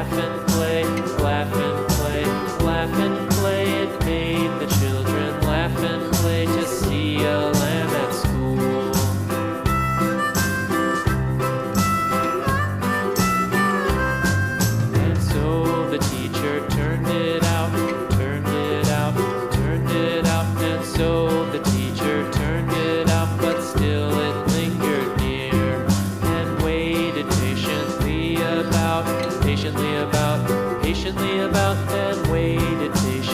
laugh and play, laugh and play, laugh and play. It made the children laugh and play to see a lamb at school. And so the teacher turned it out, turned it out, turned it out. And so the teacher turned it out, but still it lingered near and waited patiently about, patiently about, patiently about, and waited patiently.